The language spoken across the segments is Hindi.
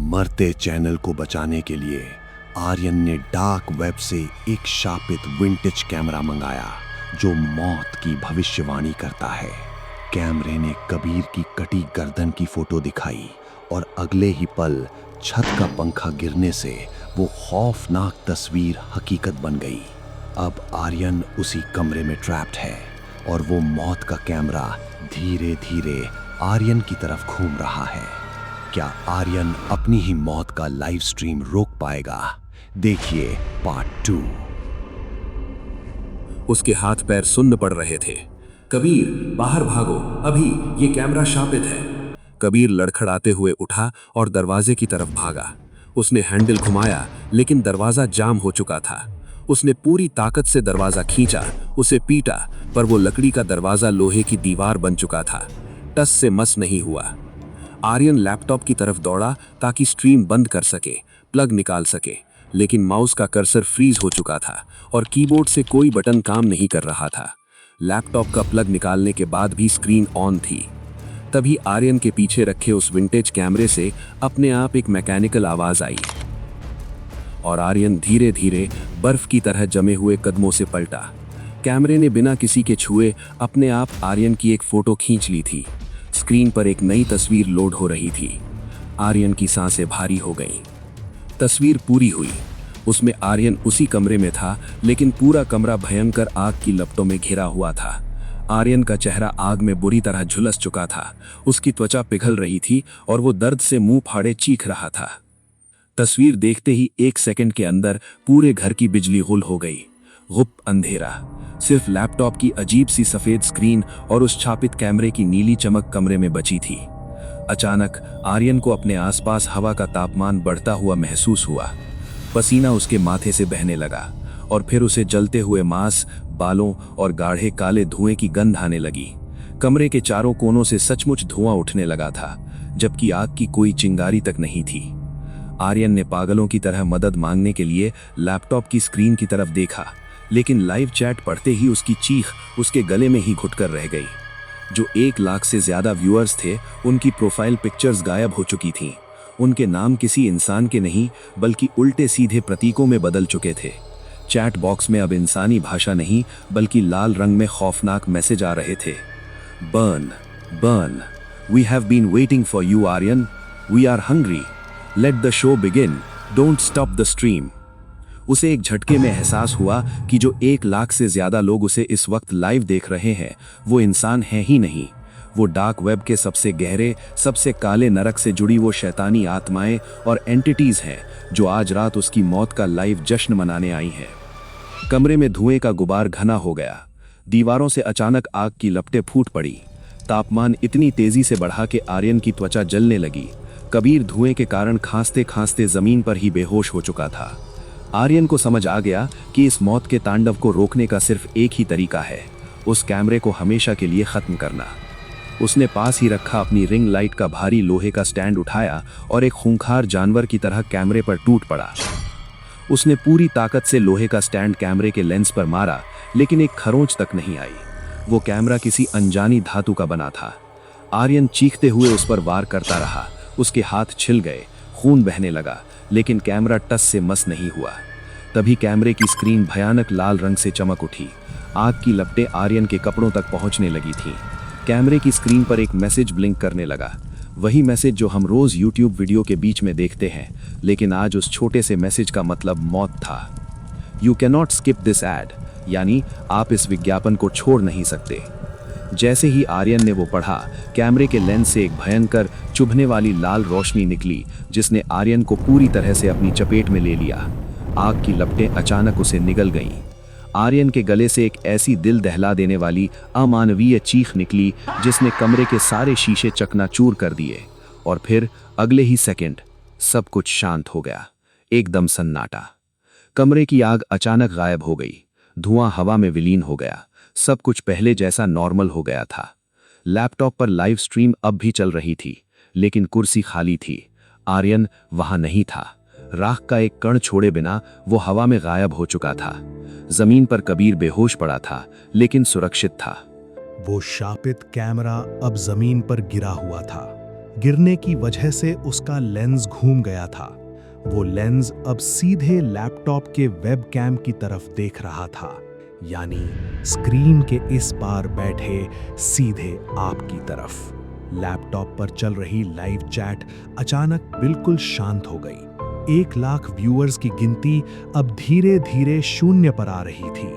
मरते चैनल को बचाने के लिए आर्यन ने डार्क वेब से एक शापित विंटेज कैमरा मंगाया जो मौत की भविष्यवाणी करता है। कैमरे ने कबीर की कटी गर्दन की फोटो दिखाई और अगले ही पल छत का पंखा गिरने से वो खौफनाक तस्वीर हकीकत बन गई। अब आर्यन उसी कमरे में ट्रैप्ड है और वो मौत का कैमरा धीरे धीरे आर्यन की तरफ घूम रहा है। क्या आर्यन अपनी ही मौत का लाइव स्ट्रीम रोक पाएगा? देखिए पार्ट 2। उसके हाथ पैर सुन्न पड़ रहे थे। कबीर, बाहर भागो, अभी ये कैमरा शापित है। कबीर लड़खड़ाते हुए उठा और दरवाजे की तरफ भागा। उसने हैंडल घुमाया लेकिन दरवाजा जाम हो चुका था। उसने पूरी ताकत से दरवाजा खींचा, उसे पीटा, पर वो लकड़ी का दरवाजा लोहे की दीवार बन चुका था। टस से मस नहीं हुआ। आर्यन लैपटॉप की तरफ दौड़ा ताकि स्ट्रीम बंद कर सके, प्लग निकाल सके, लेकिन माउस का कर्सर फ्रीज हो चुका था और कीबोर्ड से कोई बटन काम नहीं कर रहा था। लैपटॉप का प्लग निकालने के बाद भी स्क्रीन ऑन थी। तभी आर्यन के पीछे रखे उस विंटेज कैमरे से अपने आप एक मैकेनिकल आवाज आई और आर्यन धीरे धीरे बर्फ की तरह जमे हुए कदमों से पलटा। कैमरे ने बिना किसी के छुए अपने आप आर्यन की एक फोटो खींच ली थी। स्क्रीन पर एक नई तस्वीर लोड हो रही थी। आर्यन की सांसें भारी हो गईं। तस्वीर पूरी हुई। उसमें आर्यन उसी कमरे में था, लेकिन पूरा कमरा भयंकर आग की लपटों में घिरा हुआ था। आर्यन का चेहरा आग में बुरी तरह झुलस चुका था। उसकी त्वचा पिघल रही थी और वो दर्द से मुंह फाड़े चीख रहा था। तस्वीर देखते ही 1 सेकंड के अंदर पूरे घर की बिजली गुल हो गई। गुप्त अंधेरा, सिर्फ लैपटॉप की अजीब सी सफेद स्क्रीन और उस छापित कैमरे की नीली चमक कमरे में बची थी। अचानक आर्यन को अपने आसपास हवा का तापमान बढ़ता हुआ महसूस हुआ। पसीना उसके माथे से बहने लगा और फिर उसे जलते हुए मांस, बालों और गाढ़े काले धुएं की गंध आने लगी। कमरे के चारों कोनों से सचमुच धुआं उठने लगा था, जबकि आग की कोई चिंगारी तक नहीं थी। आर्यन ने पागलों की तरह मदद मांगने के लिए लैपटॉप की स्क्रीन की तरफ देखा, लेकिन लाइव चैट पढ़ते ही उसकी चीख उसके गले में ही घुटकर रह गई। जो 1 लाख से ज्यादा व्यूअर्स थे, उनकी प्रोफाइल पिक्चर्स गायब हो चुकी थीं। उनके नाम किसी इंसान के नहीं बल्कि उल्टे सीधे प्रतीकों में बदल चुके थे। चैट बॉक्स में अब इंसानी भाषा नहीं बल्कि लाल रंग में खौफनाक मैसेज आ रहे थे। Burn, burn, we have been waiting for you Aryan, we are hungry, let the show begin, don't stop the stream. उसे एक झटके में एहसास हुआ कि जो 1 लाख से ज्यादा लोग उसे इस वक्त लाइव देख रहे हैं, वो इंसान है ही नहीं। वो डार्क वेब के सबसे गहरे, सबसे काले नरक से जुड़ी वो शैतानी आत्माएं और एंटिटीज हैं जो आज रात उसकी मौत का लाइव जश्न मनाने आई हैं। कमरे में धुएं का गुबार घना हो गया। दीवारों से अचानक आग की लपटें फूट पड़ी। तापमान इतनी तेजी से बढ़ा कि आर्यन की त्वचा जलने लगी। कबीर धुएं के कारण खांसते खांसते जमीन पर ही बेहोश हो चुका था। आर्यन को समझ आ गया कि इस मौत के तांडव को रोकने का सिर्फ एक ही तरीका है, उस कैमरे को हमेशा के लिए खत्म करना। उसने पास ही रखा अपनी रिंग लाइट का भारी लोहे का स्टैंड उठाया और एक खूंखार जानवर की तरह कैमरे पर टूट पड़ा। उसने पूरी ताकत से लोहे का स्टैंड कैमरे के लेंस पर मारा, लेकिन एक खरोंच तक नहीं आई। वो कैमरा किसी अनजानी धातु का बना था। आर्यन चीखते हुए उस पर वार करता रहा। उसके हाथ छिल गए, खून बहने लगा, लेकिन कैमरा टस से मस नहीं हुआ। तभी कैमरे की स्क्रीन भयानक लाल रंग से चमक उठी। आग की लपटें आर्यन के कपड़ों तक पहुंचने लगी थीं। कैमरे की स्क्रीन पर एक मैसेज ब्लिंक करने लगा, वही मैसेज जो हम रोज यूट्यूब वीडियो के बीच में देखते हैं, लेकिन आज उस छोटे से मैसेज का मतलब मौत था। You can not skip this ad, यानी आप इस विज्ञापन को छोड़ नहीं सकते। जैसे ही आर्यन ने वो पढ़ा, कैमरे के लेंस से एक भयंकर चुभने वाली लाल रोशनी निकली, जिसने आर्यन को पूरी तरह से अपनी चपेट में ले लिया। आग की लपटें अचानक उसे निगल गईं। आर्यन के गले से एक ऐसी दिल दहला देने वाली अमानवीय चीख निकली जिसने कमरे के सारे शीशे चकनाचूर कर दिए। और फिर अगले ही सेकंड सब कुछ शांत हो गया, एकदम सन्नाटा। कमरे की आग अचानक गायब हो गई। धुआं हवा में विलीन हो गया। सब कुछ पहले जैसा नॉर्मल हो गया था। लैपटॉप पर लाइव स्ट्रीम अब भी चल रही थी, लेकिन कुर्सी खाली थी। आर्यन वहां नहीं था। राख का एक कण छोड़े बिना वो हवा में गायब हो चुका था। जमीन पर कबीर बेहोश पड़ा था, लेकिन सुरक्षित था। वो शापित कैमरा अब जमीन पर गिरा हुआ था, गिरने की वजह से उसका लेंस घूम गया था। वो लेंस अब सीधे लैपटॉप के वेबकैम की तरफ देख रहा था, यानी स्क्रीन के इस पार बैठे सीधे आपकी तरफ। लैपटॉप पर चल रही लाइव चैट अचानक बिल्कुल शांत हो गई। 1 लाख व्यूअर्स की गिनती अब धीरे धीरे शून्य पर आ रही थी।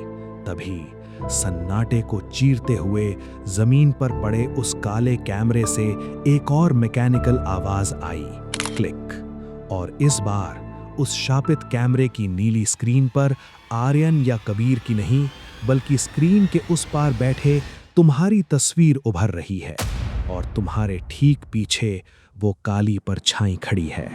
तभी सन्नाटे को चीरते हुए जमीन पर पड़े उस काले कैमरे से एक और मैकेनिकल आवाज आई, क्लिक। और इस बार उस शापित कैमरे की नीली स्क्रीन पर आर्यन या कबीर की नहीं, बल्कि स्क्रीन के उस पार बैठे तुम्हारी तस्वीर उभर रही है, और तुम्हारे ठीक पीछे वो काली परछाई खड़ी है।